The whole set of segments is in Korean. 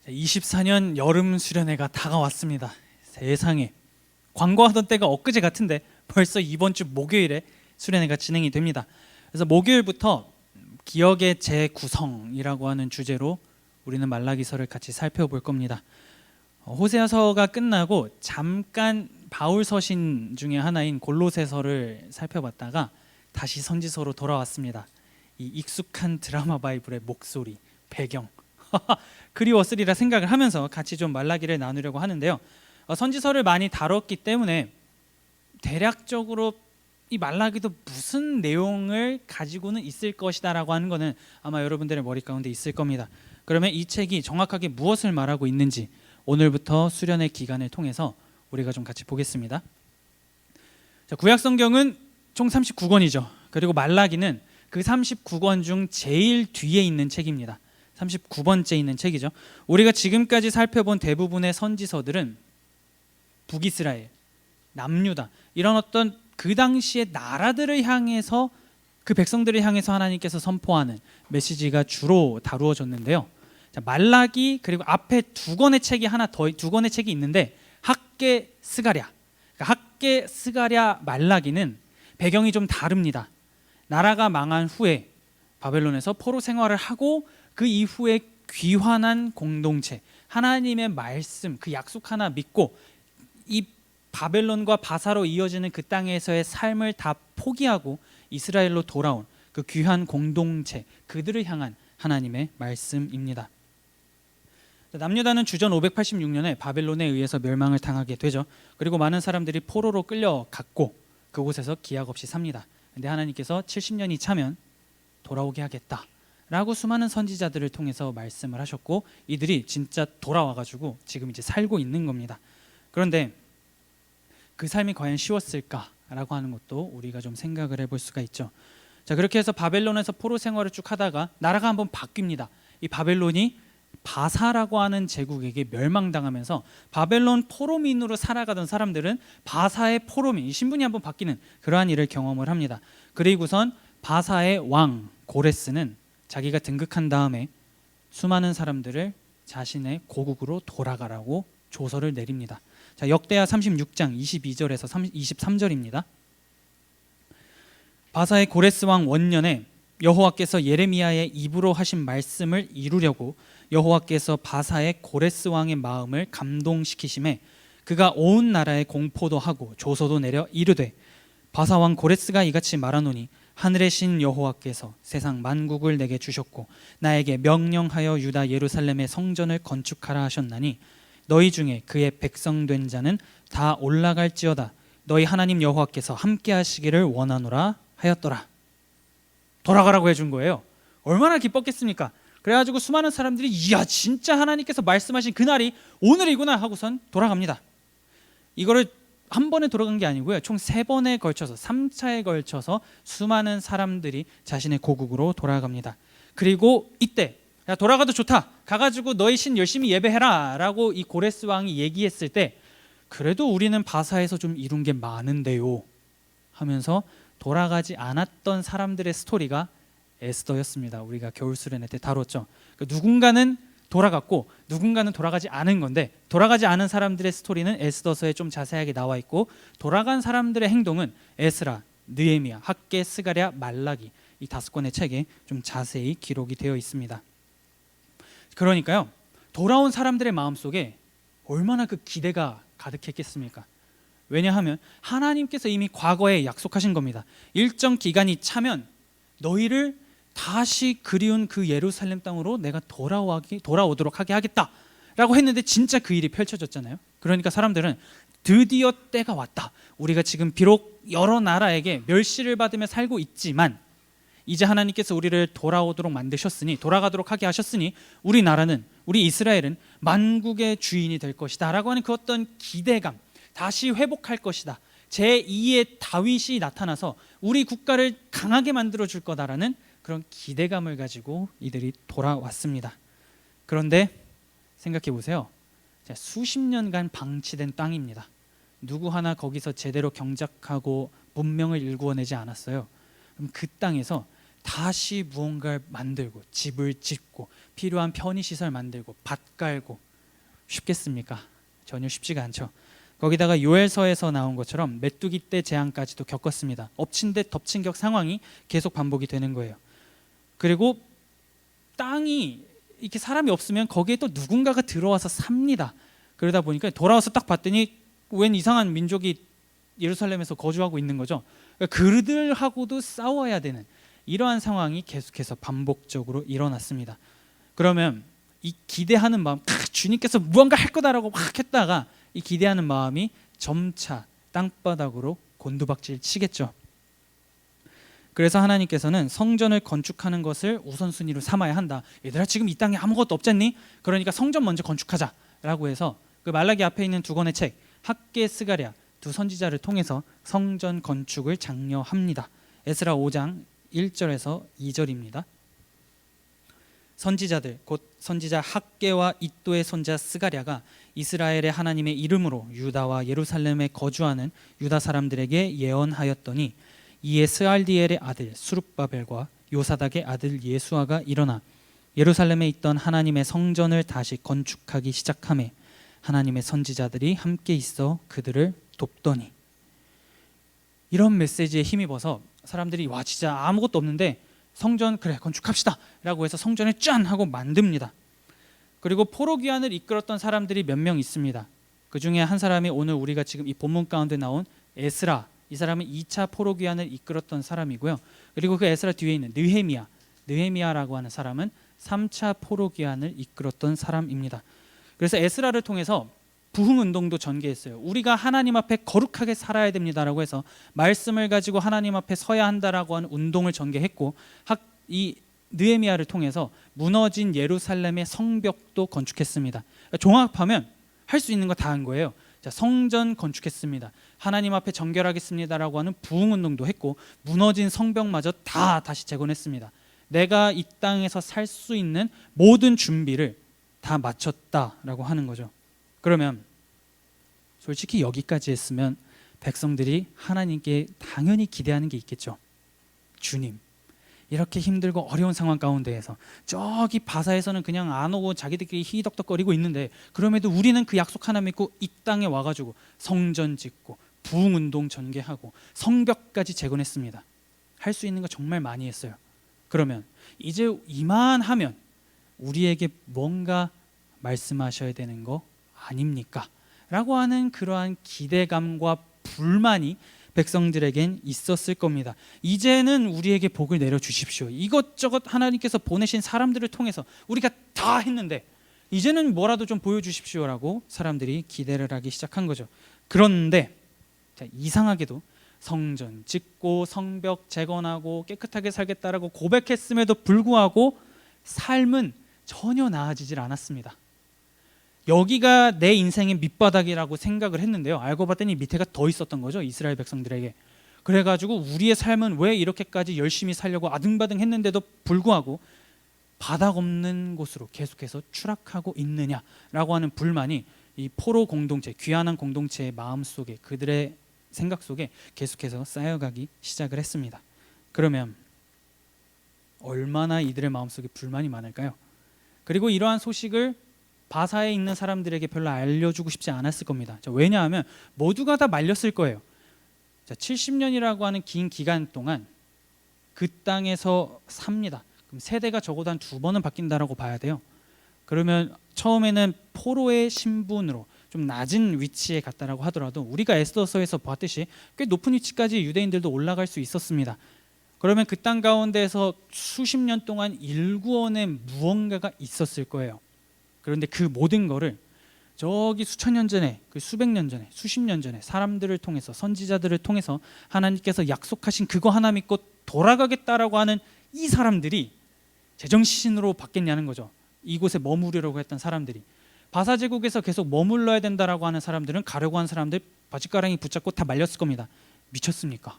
24년 여름 수련회가 다가왔습니다. 세상에, 광고하던 때가 엊그제 같은데 벌써 이번 주 목요일에 수련회가 진행이 됩니다. 그래서 목요일부터 기억의 재구성이라고 하는 주제로 우리는 말라기서를 같이 살펴볼 겁니다. 호세아서가 끝나고 잠깐 바울 서신 중에 하나인 골로새서를 살펴봤다가 다시 선지서로 돌아왔습니다. 이 익숙한 드라마 바이블의 목소리, 배경 그리웠으리라 생각을 하면서 같이 좀 말라기를 나누려고 하는데요. 선지서를 많이 다뤘기 때문에 대략적으로 이 말라기도 무슨 내용을 가지고는 있을 것이다 라고 하는 것은 아마 여러분들의 머리 가운데 있을 겁니다. 그러면 이 책이 정확하게 무엇을 말하고 있는지 오늘부터 수련회 기간을 통해서 우리가 좀 같이 보겠습니다. 자, 구약성경은 총 39권이죠. 그리고 말라기는 그 39권 중 제일 뒤에 있는 책입니다. 39번째 있는 책이죠. 우리가 지금까지 살펴본 대부분의 선지서들은 북이스라엘, 남유다 이런 어떤 그 당시의 나라들을 향해서 그 백성들을 향해서 하나님께서 선포하는 메시지가 주로 다루어졌는데요. 자, 말라기 그리고 앞에 두 권의 책이 두 권의 책이 있는데 학개, 스가랴. 그러니까 학개, 스가랴, 말라기는 배경이 좀 다릅니다. 나라가 망한 후에 바벨론에서 포로 생활을 하고 그 이후에 귀환한 공동체, 하나님의 말씀, 그 약속 하나 믿고 이 바벨론과 바사로 이어지는 그 땅에서의 삶을 다 포기하고 이스라엘로 돌아온 그 귀한 공동체, 그들을 향한 하나님의 말씀입니다. 남유다는 주전 586년에 바벨론에 의해서 멸망을 당하게 되죠. 그리고 많은 사람들이 포로로 끌려갔고 그곳에서 기약 없이 삽니다. 근데 하나님께서 70년이 차면 돌아오게 하겠다 라고 수많은 선지자들을 통해서 말씀을 하셨고 이들이 진짜 돌아와가지고 지금 이제 살고 있는 겁니다. 그런데 그 삶이 과연 쉬웠을까라고 하는 것도 우리가 좀 생각을 해볼 수가 있죠. 자, 그렇게 해서 바벨론에서 포로 생활을 쭉 하다가 나라가 한번 바뀝니다. 이 바벨론이 바사라고 하는 제국에게 멸망당하면서 바벨론 포로민으로 살아가던 사람들은 바사의 포로민, 신분이 한번 바뀌는 그러한 일을 경험을 합니다. 그리고선 바사의 왕 고레스는 자기가 등극한 다음에 수많은 사람들을 자신의 고국으로 돌아가라고 조서를 내립니다. 자, 역대하 36장 22절에서 23절입니다. 바사의 고레스 왕 원년에 여호와께서 예레미야의 입으로 하신 말씀을 이루려고 여호와께서 바사의 고레스 왕의 마음을 감동시키심에 그가 온 나라에 공포도 하고 조서도 내려 이르되 바사 왕 고레스가 이같이 말하노니 하늘의 신 여호와께서 세상 만국을 내게 주셨고 나에게 명령하여 유다 예루살렘의 성전을 건축하라 하셨나니 너희 중에 그의 백성 된 자는 다 올라갈지어다 너희 하나님 여호와께서 함께 하시기를 원하노라 하였더라. 돌아가라고 해준 거예요. 얼마나 기뻤겠습니까? 그래가지고 수많은 사람들이 이야 진짜 하나님께서 말씀하신 그날이 오늘이구나 하고선 돌아갑니다. 이거를 한 번에 돌아간 게 아니고요. 총 3번에 걸쳐서 3차에 걸쳐서 수많은 사람들이 자신의 고국으로 돌아갑니다. 그리고 이때 야 돌아가도 좋다. 가가지고 너희 신 열심히 예배해라 라고 이 고레스 왕이 얘기했을 때 그래도 우리는 바사에서 좀 이룬 게 많은데요 하면서 돌아가지 않았던 사람들의 스토리가 에스더였습니다. 우리가 겨울 수련회 때 다뤘죠. 누군가는 돌아갔고 누군가는 돌아가지 않은 건데 돌아가지 않은 사람들의 스토리는 에스더서에 좀 자세하게 나와 있고 돌아간 사람들의 행동은 에스라, 느헤미야, 학개, 스가랴, 말라기 이 5권의 책에 좀 자세히 기록이 되어 있습니다. 그러니까요 돌아온 사람들의 마음속에 얼마나 그 기대가 가득했겠습니까? 왜냐하면 하나님께서 이미 과거에 약속하신 겁니다. 일정 기간이 차면 너희를 다시 그리운 그 예루살렘 땅으로 내가 돌아오도록 하게 하겠다라고 했는데 진짜 그 일이 펼쳐졌잖아요. 그러니까 사람들은 드디어 때가 왔다. 우리가 지금 비록 여러 나라에게 멸시를 받으며 살고 있지만 이제 하나님께서 우리를 돌아오도록 만드셨으니 돌아가도록 하게 하셨으니 우리 나라는 우리 이스라엘은 만국의 주인이 될 것이다 라고 하는 그 어떤 기대감 다시 회복할 것이다. 제2의 다윗이 나타나서 우리 국가를 강하게 만들어 줄 거다라는 그런 기대감을 가지고 이들이 돌아왔습니다. 그런데 생각해 보세요. 수십 년간 방치된 땅입니다. 누구 하나 거기서 제대로 경작하고 문명을 일구어내지 않았어요. 그럼 그 땅에서 다시 무언가를 만들고 집을 짓고 필요한 편의시설 만들고 밭 깔고 쉽겠습니까? 전혀 쉽지가 않죠. 거기다가 요엘서에서 나온 것처럼 메뚜기 떼 재앙까지도 겪었습니다. 엎친 데 덮친 격 상황이 계속 반복이 되는 거예요. 그리고 땅이 이렇게 사람이 없으면 거기에 또 누군가가 들어와서 삽니다. 그러다 보니까 돌아와서 딱 봤더니 웬 이상한 민족이 예루살렘에서 거주하고 있는 거죠. 그러니까 그들하고도 싸워야 되는 이러한 상황이 계속해서 반복적으로 일어났습니다. 그러면 이 기대하는 마음, 주님께서 무언가 할 거다라고 막 했다가 이 기대하는 마음이 점차 땅바닥으로 곤두박질 치겠죠. 그래서 하나님께서는 성전을 건축하는 것을 우선순위로 삼아야 한다. 얘들아, 지금 이 땅에 아무것도 없잖니? 그러니까 성전 먼저 건축하자라고 해서 그 말라기 앞에 있는 두 권의 책 학개, 스가랴 두 선지자를 통해서 성전 건축을 장려합니다. 에스라 5장 1절에서 2절입니다. 선지자들 곧 선지자 학개와 id도의 손자 스가랴가 이스라엘의 하나님의 이름으로 유다와 예루살렘에 거주하는 유다 사람들에게 예언하였더니 이에 스알디엘의 아들 수룹바벨과 요사닥의 아들 예수아가 일어나 예루살렘에 있던 하나님의 성전을 다시 건축하기 시작하매 하나님의 선지자들이 함께 있어 그들을 돕더니. 이런 메시지에 힘입어서 사람들이 와 진짜 아무것도 없는데 성전 그래 건축합시다 라고 해서 성전을 짠 하고 만듭니다. 그리고 포로 귀환을 이끌었던 사람들이 몇 명 있습니다. 그 중에 한 사람이 오늘 우리가 지금 이 본문 가운데 나온 에스라, 이 사람은 2차 포로 귀환을 이끌었던 사람이고요. 그리고 그 에스라 뒤에 있는 느헤미야라고 하는 사람은 3차 포로 귀환을 이끌었던 사람입니다. 그래서 에스라를 통해서 부흥 운동도 전개했어요. 우리가 하나님 앞에 거룩하게 살아야 됩니다라고 해서 말씀을 가지고 하나님 앞에 서야 한다라고 하는 운동을 전개했고 이 느헤미야를 통해서 무너진 예루살렘의 성벽도 건축했습니다. 종합하면 할 수 있는 거 다 한 거예요. 자, 성전 건축했습니다. 하나님 앞에 정결하겠습니다라고 하는 부흥 운동도 했고 무너진 성벽마저 다 다시 재건했습니다. 내가 이 땅에서 살 수 있는 모든 준비를 다 마쳤다라고 하는 거죠. 그러면 솔직히 여기까지 했으면 백성들이 하나님께 당연히 기대하는 게 있겠죠. 주님, 이렇게 힘들고 어려운 상황 가운데에서 저기 바사에서는 그냥 안 오고 자기들끼리 히덕덕거리고 있는데 그럼에도 우리는 그 약속 하나 믿고 이 땅에 와가지고 성전 짓고 부흥운동 전개하고 성벽까지 재건했습니다. 할 수 있는 거 정말 많이 했어요. 그러면 이제 이만하면 우리에게 뭔가 말씀하셔야 되는 거 아닙니까? 라고 하는 그러한 기대감과 불만이 백성들에겐 있었을 겁니다. 이제는 우리에게 복을 내려주십시오. 이것저것 하나님께서 보내신 사람들을 통해서 우리가 다 했는데 이제는 뭐라도 좀 보여주십시오라고 사람들이 기대를 하기 시작한 거죠. 그런데 이상하게도 성전 짓고 성벽 재건하고 깨끗하게 살겠다라고 고백했음에도 불구하고 삶은 전혀 나아지질 않았습니다. 여기가 내 인생의 밑바닥이라고 생각을 했는데요. 알고 봤더니 밑에가 더 있었던 거죠. 이스라엘 백성들에게. 그래가지고 우리의 삶은 왜 이렇게까지 열심히 살려고 아등바등 했는데도 불구하고 바닥 없는 곳으로 계속해서 추락하고 있느냐라고 하는 불만이 이 포로 공동체, 귀환한 공동체의 마음 속에 그들의 생각 속에 계속해서 쌓여가기 시작을 했습니다. 그러면 얼마나 이들의 마음속에 불만이 많을까요? 그리고 이러한 소식을 바사에 있는 사람들에게 별로 알려주고 싶지 않았을 겁니다. 왜냐하면 모두가 다 말렸을 거예요. 70년이라고 하는 긴 기간 동안 그 땅에서 삽니다. 그럼 세대가 적어도 한 2번은 바뀐다라고 봐야 돼요. 그러면 처음에는 포로의 신분으로 좀 낮은 위치에 갔다라고 하더라도 우리가 에스더서에서 봤듯이 꽤 높은 위치까지 유대인들도 올라갈 수 있었습니다. 그러면 그 땅 가운데에서 수십 년 동안 일구원의 무언가가 있었을 거예요. 그런데 그 모든 거를 저기 수천 년 전에, 그 수백 년 전에, 수십 년 전에 사람들을 통해서 선지자들을 통해서 하나님께서 약속하신 그거 하나 믿고 돌아가겠다라고 하는 이 사람들이 제정신으로 받겠냐는 거죠. 이곳에 머무르려고 했던 사람들이. 바사 제국에서 계속 머물러야 된다라고 하는 사람들은 가려고 한 사람들 바짓가랑이 붙잡고 다 말렸을 겁니다. 미쳤습니까?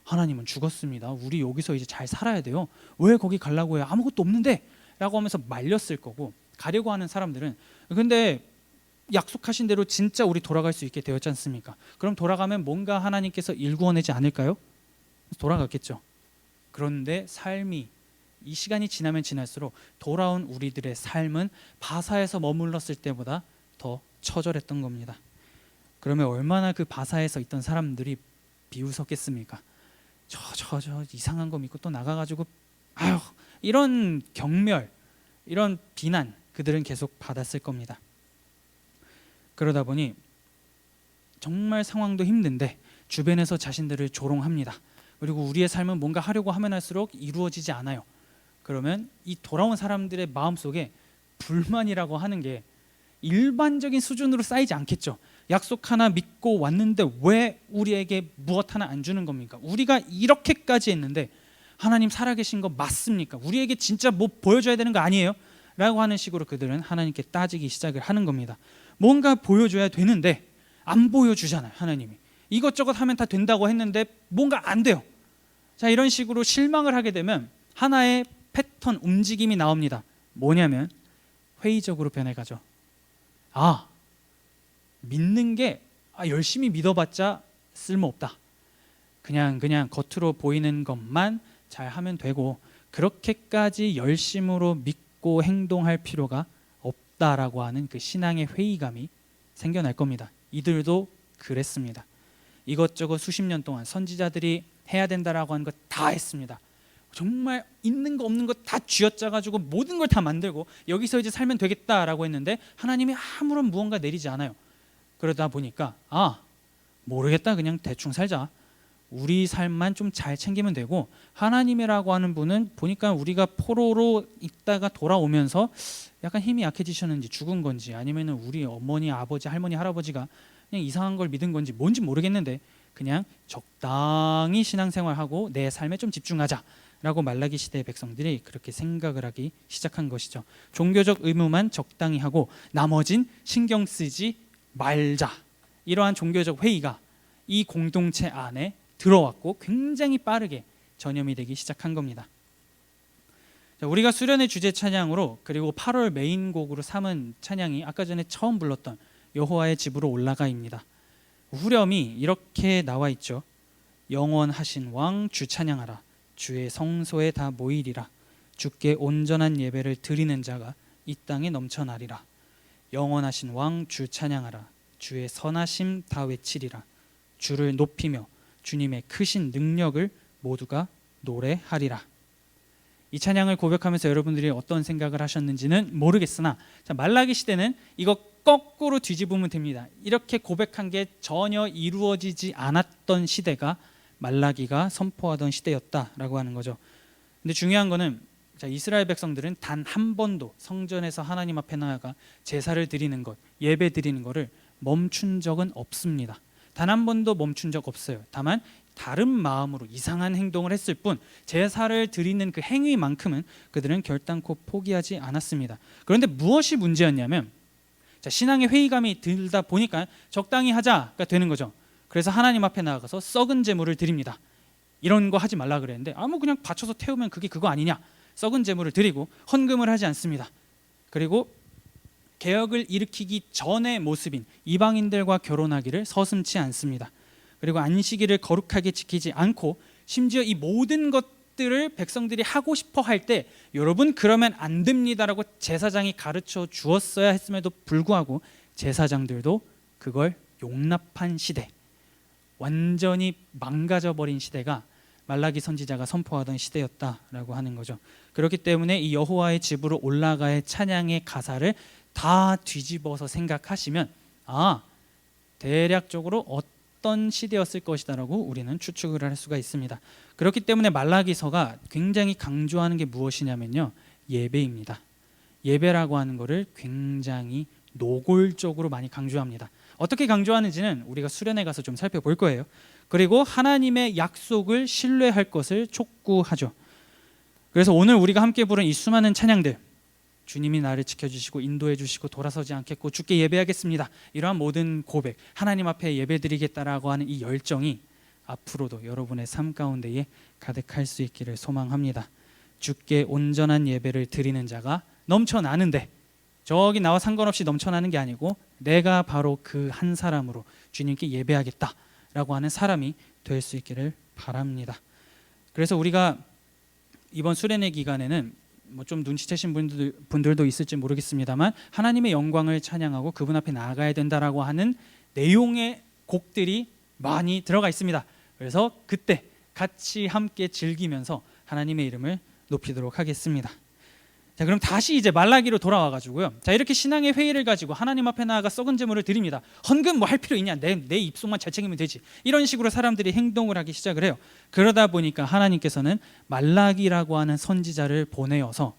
하나님은 죽었습니다. 우리 여기서 이제 잘 살아야 돼요. 왜 거기 가려고 해요? 아무것도 없는데 라고 하면서 말렸을 거고, 가려고 하는 사람들은 근데 약속하신 대로 진짜 우리 돌아갈 수 있게 되었지 않습니까? 그럼 돌아가면 뭔가 하나님께서 일구어내지 않을까요? 돌아갔겠죠. 그런데 삶이 이 시간이 지나면 지날수록 돌아온 우리들의 삶은 바사에서 머물렀을 때보다 더 처절했던 겁니다. 그러면 얼마나 그 바사에서 있던 사람들이 비웃었겠습니까? 저 이상한 거 믿고 또 나가가지고 아유, 이런 경멸, 이런 비난 그들은 계속 받았을 겁니다. 그러다 보니 정말 상황도 힘든데 주변에서 자신들을 조롱합니다. 그리고 우리의 삶은 뭔가 하려고 하면 할수록 이루어지지 않아요. 그러면 이 돌아온 사람들의 마음속에 불만이라고 하는 게 일반적인 수준으로 쌓이지 않겠죠. 약속 하나 믿고 왔는데 왜 우리에게 무엇 하나 안 주는 겁니까? 우리가 이렇게까지 했는데 하나님 살아계신 거 맞습니까? 우리에게 진짜 뭐 보여줘야 되는 거 아니에요? 라고 하는 식으로 그들은 하나님께 따지기 시작을 하는 겁니다. 뭔가 보여줘야 되는데 안 보여주잖아요. 하나님이 이것저것 하면 다 된다고 했는데 뭔가 안 돼요. 자, 이런 식으로 실망을 하게 되면 하나의 패턴 움직임이 나옵니다. 뭐냐면 회의적으로 변해가죠. 믿는 게 열심히 믿어봤자 쓸모없다. 그냥 겉으로 보이는 것만 잘 하면 되고 그렇게까지 열심으로 믿고 행동할 필요가 없다라고 하는 그 신앙의 회의감이 생겨날 겁니다. 이들도 그랬습니다. 이것저것 수십 년 동안 선지자들이 해야 된다라고 하는 것 다 했습니다. 정말 있는 거 없는 거 다 쥐어짜가지고 모든 걸 다 만들고 여기서 이제 살면 되겠다라고 했는데 하나님이 아무런 무언가 내리지 않아요. 그러다 보니까 모르겠다, 그냥 대충 살자. 우리 삶만 좀 잘 챙기면 되고 하나님이라고 하는 분은 보니까 우리가 포로로 있다가 돌아오면서 약간 힘이 약해지셨는지 죽은 건지 아니면 우리 어머니, 아버지, 할머니, 할아버지가 그냥 이상한 걸 믿은 건지 뭔지 모르겠는데 그냥 적당히 신앙생활하고 내 삶에 좀 집중하자라고 말라기 시대의 백성들이 그렇게 생각을 하기 시작한 것이죠. 종교적 의무만 적당히 하고 나머진 신경 쓰지 말자. 이러한 종교적 회의가 이 공동체 안에 들어왔고 굉장히 빠르게 전염이 되기 시작한 겁니다. 자, 우리가 수련의 주제 찬양으로 그리고 8월 메인 곡으로 삼은 찬양이 아까 전에 처음 불렀던 여호와의 집으로 올라가입니다. 후렴이 이렇게 나와 있죠. 영원하신 왕 주 찬양하라. 주의 성소에 다 모이리라. 주께 온전한 예배를 드리는 자가 이 땅에 넘쳐나리라. 영원하신 왕 주 찬양하라. 주의 선하심 다 외치리라. 주를 높이며 주님의 크신 능력을 모두가 노래하리라. 이 찬양을 고백하면서 여러분들이 어떤 생각을 하셨는지는 모르겠으나 자, 말라기 시대는 이거 거꾸로 뒤집으면 됩니다. 이렇게 고백한 게 전혀 이루어지지 않았던 시대가 말라기가 선포하던 시대였다라고 하는 거죠. 근데 중요한 거는 자, 이스라엘 백성들은 단 한 번도 성전에서 하나님 앞에 나아가 제사를 드리는 것, 예배 드리는 것을 멈춘 적은 없습니다. 단 한 번도 멈춘 적 없어요. 다만 다른 마음으로 이상한 행동을 했을 뿐 제사를 드리는 그 행위만큼은 그들은 결단코 포기하지 않았습니다. 그런데 무엇이 문제였냐면 자, 신앙의 회의감이 들다 보니까 적당히 하자가 되는 거죠. 그래서 하나님 앞에 나아가서 썩은 제물을 드립니다. 이런 거 하지 말라 그랬는데 뭐 그냥 받쳐서 태우면 그게 그거 아니냐. 썩은 제물을 드리고 헌금을 하지 않습니다. 그리고 개혁을 일으키기 전의 모습인 이방인들과 결혼하기를 서슴지 않습니다. 그리고 안식일을 거룩하게 지키지 않고 심지어 이 모든 것들을 백성들이 하고 싶어 할 때 여러분 그러면 안 됩니다라고 제사장이 가르쳐 주었어야 했음에도 불구하고 제사장들도 그걸 용납한 시대, 완전히 망가져버린 시대가 말라기 선지자가 선포하던 시대였다라고 하는 거죠. 그렇기 때문에 이 여호와의 집으로 올라가의 찬양의 가사를 다 뒤집어서 생각하시면 대략적으로 어떤 시대였을 것이다라고 우리는 추측을 할 수가 있습니다. 그렇기 때문에 말라기서가 굉장히 강조하는 게 무엇이냐면요, 예배입니다. 예배라고 하는 것을 굉장히 노골적으로 많이 강조합니다. 어떻게 강조하는지는 우리가 수련회 가서 좀 살펴볼 거예요. 그리고 하나님의 약속을 신뢰할 것을 촉구하죠. 그래서 오늘 우리가 함께 부른 이 수많은 찬양들, 주님이 나를 지켜주시고 인도해 주시고 돌아서지 않겠고 주께 예배하겠습니다, 이러한 모든 고백, 하나님 앞에 예배드리겠다라고 하는 이 열정이 앞으로도 여러분의 삶 가운데에 가득할 수 있기를 소망합니다. 주께 온전한 예배를 드리는 자가 넘쳐나는데, 저기 나와 상관없이 넘쳐나는 게 아니고 내가 바로 그 한 사람으로 주님께 예배하겠다라고 하는 사람이 될 수 있기를 바랍니다. 그래서 우리가 이번 수련회 기간에는 뭐 좀 눈치채신 분들도 있을지 모르겠습니다만 하나님의 영광을 찬양하고 그분 앞에 나아가야 된다라고 하는 내용의 곡들이 많이 들어가 있습니다. 그래서 그때 같이 함께 즐기면서 하나님의 이름을 높이도록 하겠습니다. 자, 그럼 다시 이제 말라기로 돌아와 가지고요. 자, 이렇게 신앙의 회의를 가지고 하나님 앞에 나아가 썩은 제물을 드립니다. 헌금 뭐 할 필요 있냐? 내 입속만 잘 챙기면 되지. 이런 식으로 사람들이 행동을 하기 시작을 해요. 그러다 보니까 하나님께서는 말라기라고 하는 선지자를 보내어서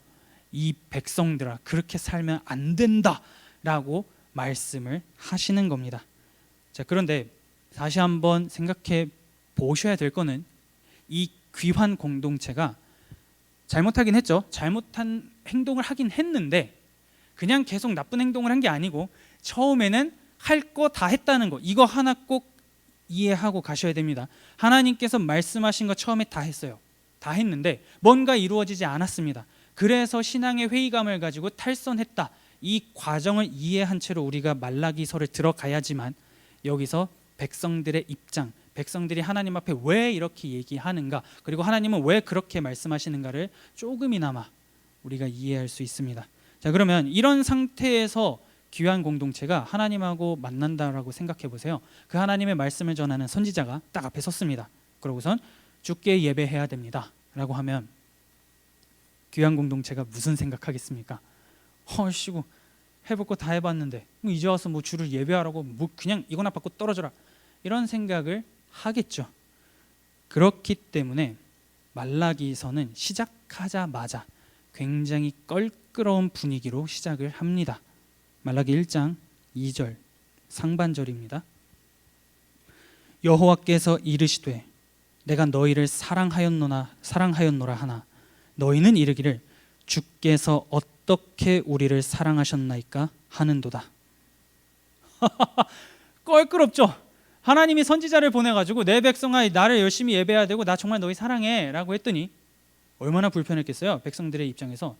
이 백성들아 그렇게 살면 안 된다라고 말씀을 하시는 겁니다. 자, 그런데 다시 한번 생각해 보셔야 될 거는 이 귀환 공동체가 잘못하긴 했죠. 잘못한 행동을 하긴 했는데 그냥 계속 나쁜 행동을 한 게 아니고 처음에는 할 거 다 했다는 거, 이거 하나 꼭 이해하고 가셔야 됩니다. 하나님께서 말씀하신 거 처음에 다 했어요. 다 했는데 뭔가 이루어지지 않았습니다. 그래서 신앙의 회의감을 가지고 탈선했다. 이 과정을 이해한 채로 우리가 말라기서를 들어가야지만 여기서 백성들의 입장, 백성들이 하나님 앞에 왜 이렇게 얘기하는가, 그리고 하나님은 왜 그렇게 말씀하시는가를 조금이나마 우리가 이해할 수 있습니다. 자, 그러면 이런 상태에서 귀한 공동체가 하나님하고 만난다라고 생각해 보세요. 그 하나님의 말씀을 전하는 선지자가 딱 앞에 섰습니다. 그러고선 주께 예배해야 됩니다 라고 하면 귀한 공동체가 무슨 생각하겠습니까? 헐씨고 해볼 거 다 해봤는데 뭐 이제 와서 뭐 주를 예배하라고 뭐 그냥 이거나 받고 떨어져라, 이런 생각을 하겠죠. 그렇기 때문에 말라기서는 시작하자마자 굉장히 껄끄러운 분위기로 시작을 합니다. 말라기 1장 2절 상반절입니다. 여호와께서 이르시되 내가 너희를 사랑하였노라 하나 너희는 이르기를 주께서 어떻게 우리를 사랑하셨나이까 하는도다. 껄끄럽죠. 하나님이 선지자를 보내가지고 내 백성아 나를 열심히 예배해야 되고 나 정말 너희 사랑해 라고 했더니 얼마나 불편했겠어요. 백성들의 입장에서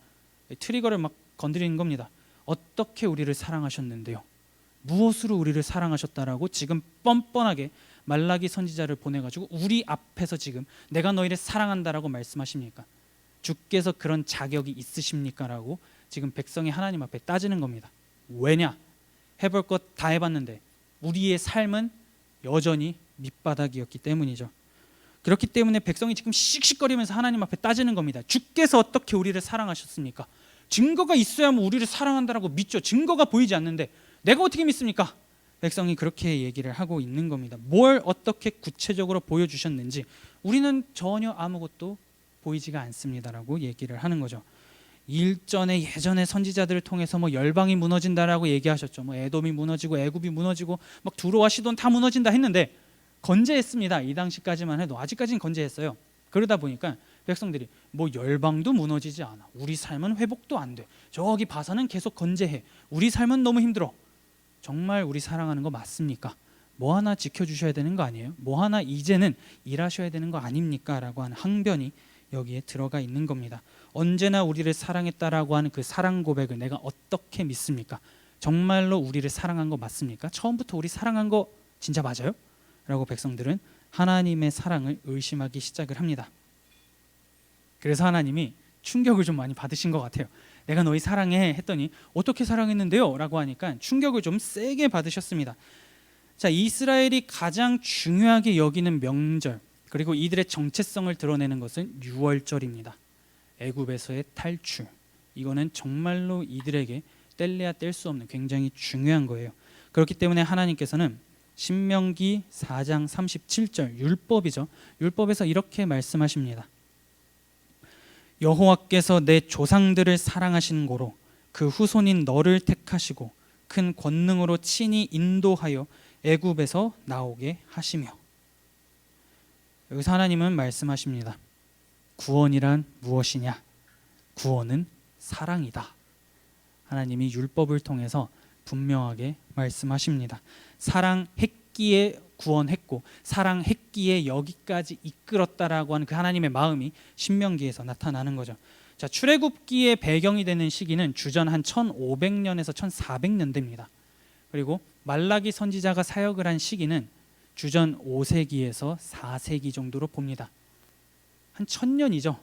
트리거를 막 건드리는 겁니다. 어떻게 우리를 사랑하셨는데요, 무엇으로 우리를 사랑하셨다라고 지금 뻔뻔하게 말라기 선지자를 보내가지고 우리 앞에서 지금 내가 너희를 사랑한다라고 말씀하십니까? 주께서 그런 자격이 있으십니까? 라고 지금 백성이 하나님 앞에 따지는 겁니다. 왜냐? 해볼 것 다 해봤는데 우리의 삶은 여전히 밑바닥이었기 때문이죠. 그렇기 때문에 백성이 지금 씩씩거리면서 하나님 앞에 따지는 겁니다. 주께서 어떻게 우리를 사랑하셨습니까? 증거가 있어야만 우리를 사랑한다라고 믿죠. 증거가 보이지 않는데 내가 어떻게 믿습니까? 백성이 그렇게 얘기를 하고 있는 겁니다. 뭘 어떻게 구체적으로 보여주셨는지 우리는 전혀 아무것도 보이지가 않습니다라고 얘기를 하는 거죠. 일전에 예전에 선지자들을 통해서 뭐 열방이 무너진다라고 얘기하셨죠. 뭐 에돔이 무너지고 애굽이 무너지고 막 두로와 시돈 다 무너진다 했는데 건재했습니다. 이 당시까지만 해도 아직까지는 건재했어요. 그러다 보니까 백성들이 뭐 열방도 무너지지 않아, 우리 삶은 회복도 안 돼, 저기 바사는 계속 건재해, 우리 삶은 너무 힘들어, 정말 우리 사랑하는 거 맞습니까? 뭐 하나 지켜주셔야 되는 거 아니에요? 뭐 하나 이제는 일하셔야 되는 거 아닙니까? 라고 하는 항변이 여기에 들어가 있는 겁니다. 언제나 우리를 사랑했다라고 하는 그 사랑 고백을 내가 어떻게 믿습니까? 정말로 우리를 사랑한 거 맞습니까? 처음부터 우리 사랑한 거 진짜 맞아요? 라고 백성들은 하나님의 사랑을 의심하기 시작을 합니다. 그래서 하나님이 충격을 좀 많이 받으신 것 같아요. 내가 너희 사랑해 했더니 어떻게 사랑했는데요? 라고 하니까 충격을 좀 세게 받으셨습니다. 자, 이스라엘이 가장 중요하게 여기는 명절, 그리고 이들의 정체성을 드러내는 것은 유월절입니다. 애굽에서의 탈출, 이거는 정말로 이들에게 뗄래야 뗄 수 없는 굉장히 중요한 거예요. 그렇기 때문에 하나님께서는 신명기 4장 37절 율법이죠. 율법에서 이렇게 말씀하십니다. 여호와께서 내 조상들을 사랑하신 고로 그 후손인 너를 택하시고 큰 권능으로 친히 인도하여 애굽에서 나오게 하시며. 여기서 하나님은 말씀하십니다. 구원이란 무엇이냐? 구원은 사랑이다. 하나님이 율법을 통해서 분명하게 말씀하십니다. 사랑했기에 구원했고 사랑했기에 여기까지 이끌었다라고 하는 그 하나님의 마음이 신명기에서 나타나는 거죠. 자, 출애굽기의 배경이 되는 시기는 주전 한 1500년에서 1400년 됩니다. 그리고 말라기 선지자가 사역을 한 시기는 주전 5세기에서 4세기 정도로 봅니다. 한 1000년이죠.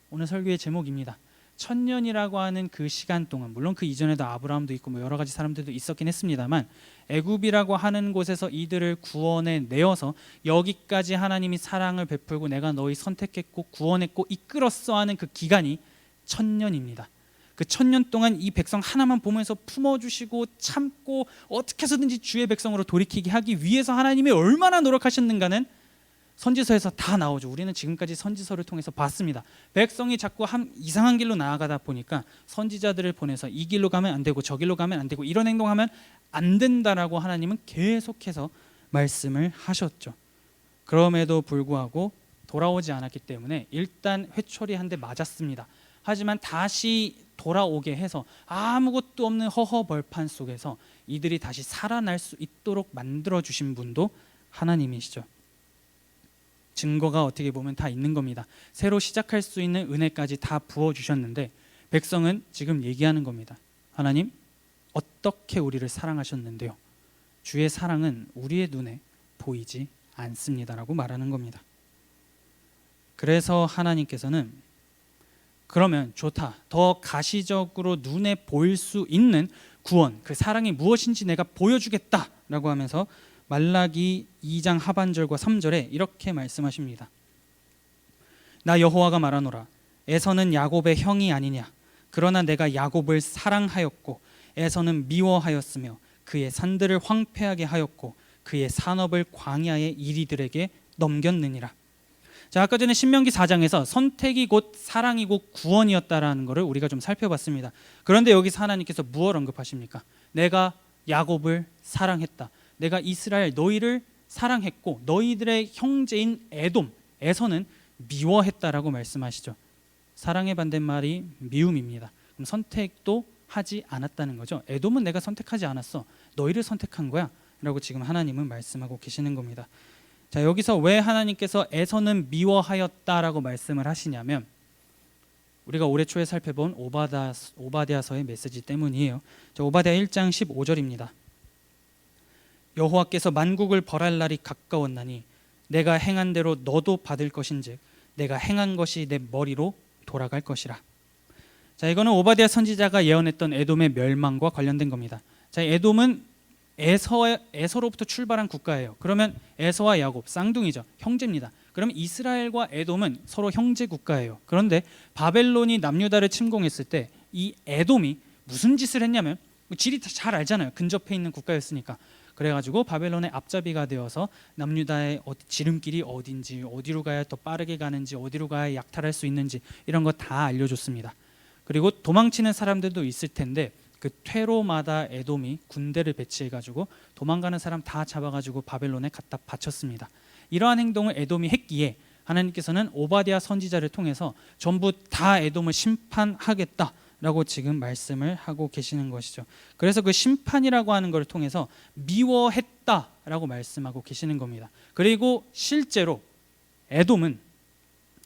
오늘 설교의 제목입니다. 천년이라고 하는 그 시간 동안, 물론 그 이전에도 아브라함도 있고 뭐 여러 가지 사람들도 있었긴 했습니다만, 애굽이라고 하는 곳에서 이들을 구원해 내어서 여기까지 하나님이 사랑을 베풀고 내가 너희 선택했고 구원했고 이끌었어 하는 그 기간이 천년입니다. 그 천년 동안 이 백성 하나만 보면서 품어주시고 참고 어떻게 해서든지 주의 백성으로 돌이키게 하기 위해서 하나님이 얼마나 노력하셨는가는 선지서에서 다 나오죠. 우리는 지금까지 선지서를 통해서 봤습니다. 백성이 자꾸 이상한 길로 나아가다 보니까 선지자들을 보내서 이 길로 가면 안 되고 저 길로 가면 안 되고 이런 행동하면 안 된다라고 하나님은 계속해서 말씀을 하셨죠. 그럼에도 불구하고 돌아오지 않았기 때문에 일단 회초리 한 대 맞았습니다. 하지만 다시 돌아오게 해서 아무것도 없는 허허벌판 속에서 이들이 다시 살아날 수 있도록 만들어 주신 분도 하나님이시죠. 증거가 어떻게 보면 다 있는 겁니다. 새로 시작할 수 있는 은혜까지 다 부어주셨는데 백성은 지금 얘기하는 겁니다. 하나님, 어떻게 우리를 사랑하셨는데요? 주의 사랑은 우리의 눈에 보이지 않습니다라고 말하는 겁니다. 그래서 하나님께서는 그러면 좋다, 더 가시적으로 눈에 보일 수 있는 구원, 그 사랑이 무엇인지 내가 보여주겠다라고 하면서 말라기 2장 하반절과 3절에 이렇게 말씀하십니다. 나 여호와가 말하노라, 에서는 야곱의 형이 아니냐? 그러나 내가 야곱을 사랑하였고 에서는 미워하였으며 그의 산들을 황폐하게 하였고 그의 산업을 광야의 이리들에게 넘겼느니라. 자, 아까 전에 신명기 4장에서 선택이 곧 사랑이 곧 구원이었다라는 것을 우리가 좀 살펴봤습니다. 그런데 여기서 하나님께서 무엇을 언급하십니까? 내가 야곱을 사랑했다. 내가 이스라엘 너희를 사랑했고 너희들의 형제인 에돔에서는 미워했다라고 말씀하시죠. 사랑의 반대말이 미움입니다. 그럼 선택도 하지 않았다는 거죠. 에돔은 내가 선택하지 않았어. 너희를 선택한 거야 라고 지금 하나님은 말씀하고 계시는 겁니다. 자, 여기서 왜 하나님께서 에서는 미워하였다라고 말씀을 하시냐면 우리가 올해 초에 살펴본 오바댜서의 메시지 때문이에요. 자, 오바댜 1장 15절입니다. 여호와께서 만국을 벌할 날이 가까웠나니 내가 행한 대로 너도 받을 것인즉 내가 행한 것이 내 머리로 돌아갈 것이라. 자, 이거는 오바댜 선지자가 예언했던 에돔의 멸망과 관련된 겁니다. 자, 에돔은 에서로부터 출발한 국가예요. 그러면 에서와 야곱 쌍둥이죠. 형제입니다. 그러면 이스라엘과 에돔은 서로 형제 국가예요. 그런데 바벨론이 남유다를 침공했을 때 이 에돔이 무슨 짓을 했냐면 지리 잘 알잖아요. 근접해 있는 국가였으니까. 그래가지고 바벨론의 앞잡이가 되어서 남유다의 지름길이 어딘지, 어디로 가야 더 빠르게 가는지, 어디로 가야 약탈할 수 있는지 이런 거 다 알려줬습니다. 그리고 도망치는 사람들도 있을 텐데 그 퇴로마다 에돔이 군대를 배치해가지고 도망가는 사람 다 잡아가지고 바벨론에 갖다 바쳤습니다. 이러한 행동을 에돔이 했기에 하나님께서는 오바댜 선지자를 통해서 전부 다 에돔을 심판하겠다라고 지금 말씀을 하고 계시는 것이죠. 그래서 그 심판이라고 하는 것을 통해서 미워했다라고 말씀하고 계시는 겁니다. 그리고 실제로 에돔은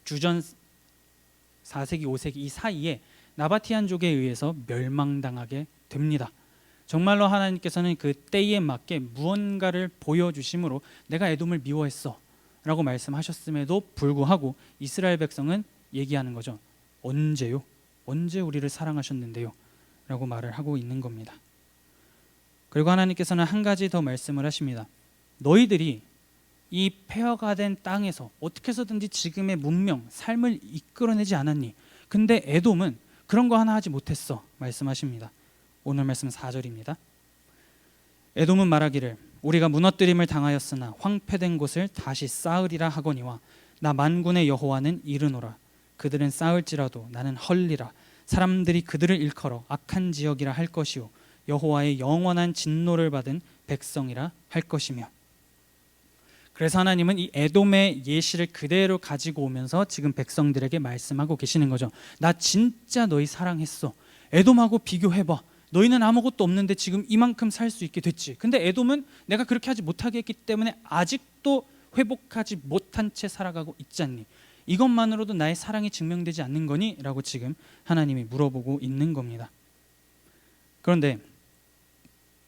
주전 4세기 5세기 이 사이에 나바티안족에 의해서 멸망당하게 됩니다. 정말로 하나님께서는 그 때에 맞게 무언가를 보여주심으로 내가 에돔을 미워했어 라고 말씀하셨음에도 불구하고 이스라엘 백성은 얘기하는 거죠. 언제요? 언제 우리를 사랑하셨는데요? 라고 말을 하고 있는 겁니다. 그리고 하나님께서는 한 가지 더 말씀을 하십니다. 너희들이 이 폐허가 된 땅에서 어떻게 해서든지 지금의 문명, 삶을 이끌어내지 않았니? 근데 에돔은 그런 거 하나 하지 못했어 말씀하십니다. 오늘 말씀 4절입니다. 에돔은 말하기를 우리가 무너뜨림을 당하였으나 황폐된 곳을 다시 쌓으리라 하거니와 나 만군의 여호와는 이르노라. 그들은 쌓을지라도 나는 헐리라. 사람들이 그들을 일컬어 악한 지역이라 할 것이요 여호와의 영원한 진노를 받은 백성이라 할 것이며. 그래서 하나님은 이 에돔의 예시를 그대로 가지고 오면서 지금 백성들에게 말씀하고 계시는 거죠. 나 진짜 너희 사랑했어. 에돔하고 비교해봐. 너희는 아무것도 없는데 지금 이만큼 살 수 있게 됐지. 근데 에돔은 내가 그렇게 하지 못하게 했기 때문에 아직도 회복하지 못한 채 살아가고 있지 않니? 이것만으로도 나의 사랑이 증명되지 않는 거니? 라고 지금 하나님이 물어보고 있는 겁니다. 그런데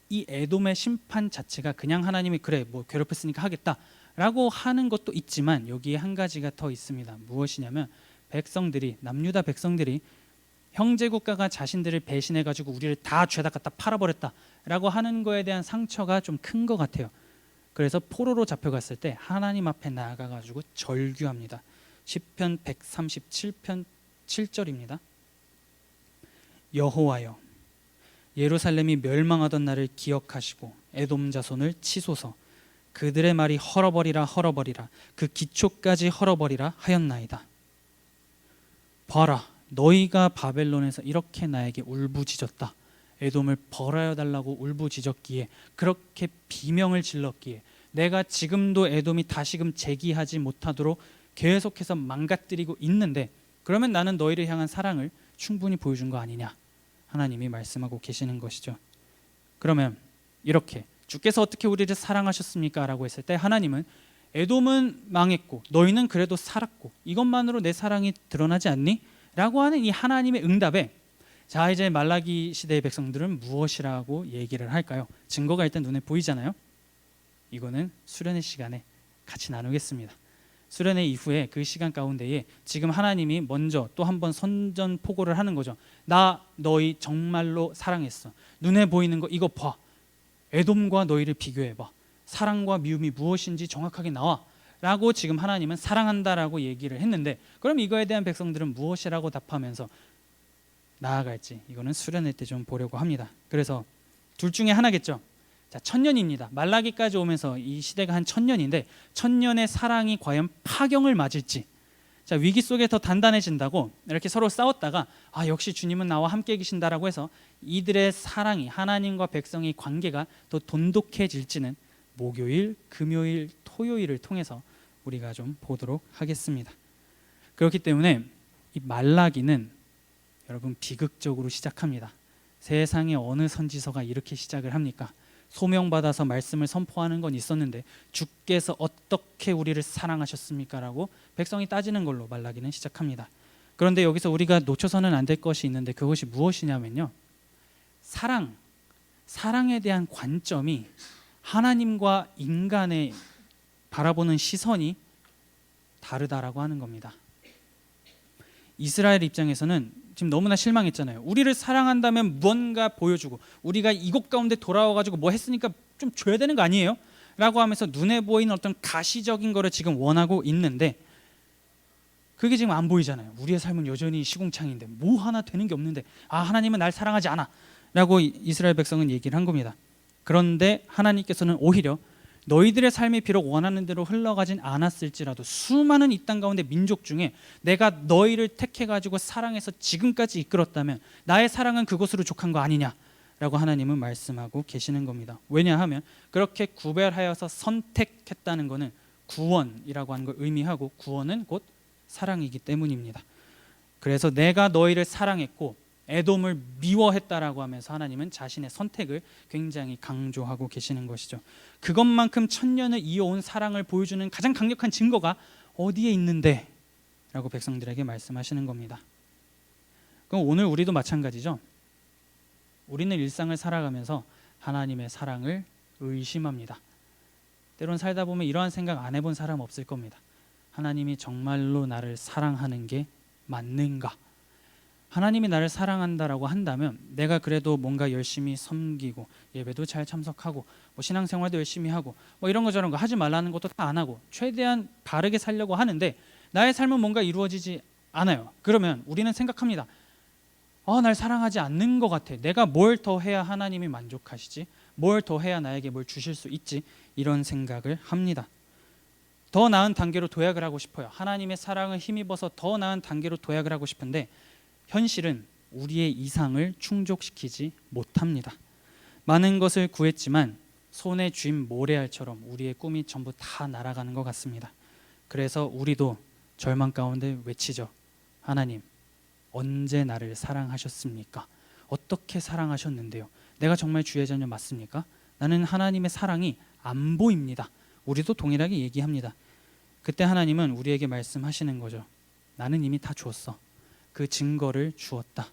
이 에돔의 심판 자체가 그냥 하나님이 그래 뭐 괴롭혔으니까 하겠다 라고 하는 것도 있지만 여기에 한 가지가 더 있습니다. 무엇이냐면 백성들이, 남유다 백성들이 형제 국가가 자신들을 배신해 가지고 우리를 다 죄다 갖다 팔아버렸다라고 하는 거에 대한 상처가 좀 큰 것 같아요. 그래서 포로로 잡혀갔을 때 하나님 앞에 나아가 가지고 절규합니다. 시편 137편 7절입니다. 여호와여, 예루살렘이 멸망하던 날을 기억하시고 에돔 자손을 치소서. 그들의 말이 헐어버리라 헐어버리라, 그 기초까지 헐어버리라 하였나이다. 봐라, 너희가 바벨론에서 이렇게 나에게 울부짖었다. 에돔을 벌하여 달라고 울부짖었기에, 그렇게 비명을 질렀기에 내가 지금도 에돔이 다시금 재기하지 못하도록 계속해서 망가뜨리고 있는데, 그러면 나는 너희를 향한 사랑을 충분히 보여준 거 아니냐, 하나님이 말씀하고 계시는 것이죠. 그러면 이렇게 주께서 어떻게 우리를 사랑하셨습니까? 라고 했을 때 하나님은 에돔은 망했고 너희는 그래도 살았고 이것만으로 내 사랑이 드러나지 않니? 라고 하는 이 하나님의 응답에, 자 이제 말라기 시대의 백성들은 무엇이라고 얘기를 할까요? 증거가 일단 눈에 보이잖아요. 이거는 수련의 시간에 같이 나누겠습니다. 수련회 이후에 그 시간 가운데에 지금 하나님이 먼저 또 한 번 선전포고를 하는 거죠. 나 너희 정말로 사랑했어. 눈에 보이는 거 이거 봐. 에돔과 너희를 비교해봐. 사랑과 미움이 무엇인지 정확하게 나와 라고 지금 하나님은 사랑한다라고 얘기를 했는데, 그럼 이거에 대한 백성들은 무엇이라고 답하면서 나아갈지, 이거는 수련회 때 좀 보려고 합니다. 그래서 둘 중에 하나겠죠. 자, 천년입니다. 말라기까지 오면서 이 시대가 한 1000년인데 1000년의 사랑이 과연 파경을 맞을지, 자 위기 속에 더 단단해진다고 이렇게 서로 싸웠다가 역시 주님은 나와 함께 계신다라고 해서 이들의 사랑이, 하나님과 백성의 관계가 더 돈독해질지는 목요일, 금요일, 토요일을 통해서 우리가 좀 보도록 하겠습니다. 그렇기 때문에 이 말라기는 여러분 비극적으로 시작합니다. 세상에 어느 선지서가 이렇게 시작을 합니까? 소명받아서 말씀을 선포하는 건 있었는데 주께서 어떻게 우리를 사랑하셨습니까? 라고 백성이 따지는 걸로 말라기는 시작합니다. 그런데 여기서 우리가 놓쳐서는 안 될 것이 있는데, 그것이 무엇이냐면요, 사랑에 대한 관점이 하나님과 인간의 바라보는 시선이 다르다라고 하는 겁니다. 이스라엘 입장에서는 지금 너무나 실망했잖아요. 우리를 사랑한다면 무언가 보여주고 우리가 이곳 가운데 돌아와가지고 뭐 했으니까 좀 줘야 되는 거 아니에요? 라고 하면서 눈에 보이는 어떤 가시적인 거를 지금 원하고 있는데, 그게 지금 안 보이잖아요. 우리의 삶은 여전히 시궁창인데 뭐 하나 되는 게 없는데 하나님은 날 사랑하지 않아 라고 이스라엘 백성은 얘기를 한 겁니다. 그런데 하나님께서는 오히려 너희들의 삶이 비록 원하는 대로 흘러가진 않았을지라도 수많은 이 땅 가운데 민족 중에 내가 너희를 택해가지고 사랑해서 지금까지 이끌었다면 나의 사랑은 그것으로 족한 거 아니냐라고 하나님은 말씀하고 계시는 겁니다. 왜냐하면 그렇게 구별하여서 선택했다는 것은 구원이라고 하는 걸 의미하고, 구원은 곧 사랑이기 때문입니다. 그래서 내가 너희를 사랑했고 에돔을 미워했다라고 하면서 하나님은 자신의 선택을 굉장히 강조하고 계시는 것이죠. 그것만큼 1000년을 이어온 사랑을 보여주는 가장 강력한 증거가 어디에 있는데? 라고 백성들에게 말씀하시는 겁니다. 그럼 오늘 우리도 마찬가지죠. 우리는 일상을 살아가면서 하나님의 사랑을 의심합니다. 때론 살다 보면 이러한 생각 안 해본 사람 없을 겁니다. 하나님이 정말로 나를 사랑하는 게 맞는가? 하나님이 나를 사랑한다라고 한다면 내가 그래도 뭔가 열심히 섬기고 예배도 잘 참석하고 뭐 신앙생활도 열심히 하고 뭐 이런 거 저런 거 하지 말라는 것도 다 안 하고 최대한 바르게 살려고 하는데 나의 삶은 뭔가 이루어지지 않아요. 그러면 우리는 생각합니다. 날 사랑하지 않는 것 같아. 내가 뭘 더 해야 하나님이 만족하시지? 뭘 더 해야 나에게 뭘 주실 수 있지? 이런 생각을 합니다. 더 나은 단계로 도약을 하고 싶어요. 하나님의 사랑을 힘입어서 더 나은 단계로 도약을 하고 싶은데 현실은 우리의 이상을 충족시키지 못합니다. 많은 것을 구했지만 손에 쥔 모래알처럼 우리의 꿈이 전부 다 날아가는 것 같습니다. 그래서 우리도 절망 가운데 외치죠. 하나님, 언제 나를 사랑하셨습니까? 어떻게 사랑하셨는데요? 내가 정말 주의 자녀 맞습니까? 나는 하나님의 사랑이 안 보입니다. 우리도 동일하게 얘기합니다. 그때 하나님은 우리에게 말씀하시는 거죠. 나는 이미 다 주었어. 그 증거를 주었다.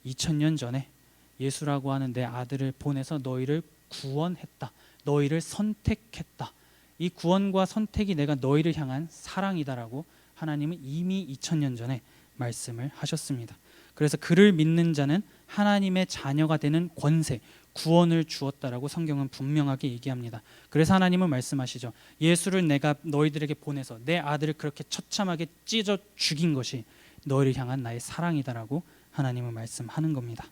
2000년 전에 예수라고 하는 내 아들을 보내서 너희를 구원했다. 너희를 선택했다. 이 구원과 선택이 내가 너희를 향한 사랑이다라고 하나님은 이미 2000년 전에 말씀을 하셨습니다. 그래서 그를 믿는 자는 하나님의 자녀가 되는 권세, 구원을 주었다라고 성경은 분명하게 얘기합니다. 그래서 하나님은 말씀하시죠. 예수를 내가 너희들에게 보내서 내 아들을 그렇게 처참하게 찢어 죽인 것이 너희를 향한 나의 사랑이다라고 하나님은 말씀하는 겁니다.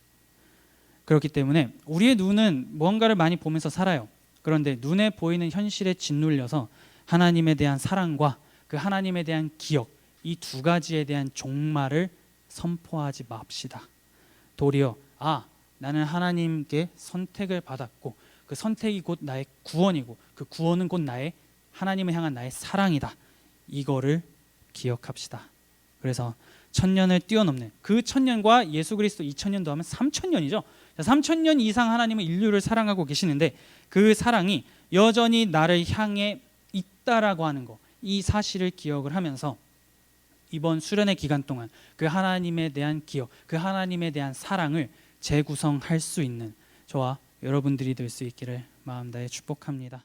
그렇기 때문에 우리의 눈은 무언가를 많이 보면서 살아요. 그런데 눈에 보이는 현실에 짓눌려서 하나님에 대한 사랑과 그 하나님에 대한 기억, 이 두 가지에 대한 종말을 선포하지 맙시다. 도리어 나는 하나님께 선택을 받았고 그 선택이 곧 나의 구원이고 그 구원은 곧 나의 하나님을 향한 나의 사랑이다. 이거를 기억합시다. 그래서 1000년을 뛰어넘는 그 1000년과 예수 그리스도 2000년도 하면 3000년이죠. 3000년 이상 하나님은 인류를 사랑하고 계시는데 그 사랑이 여전히 나를 향해 있다라고 하는 거, 이 사실을 기억을 하면서 이번 수련의 기간 동안 그 하나님에 대한 기억, 그 하나님에 대한 사랑을 재구성할 수 있는 저와 여러분들이 될 수 있기를 마음 다해 축복합니다.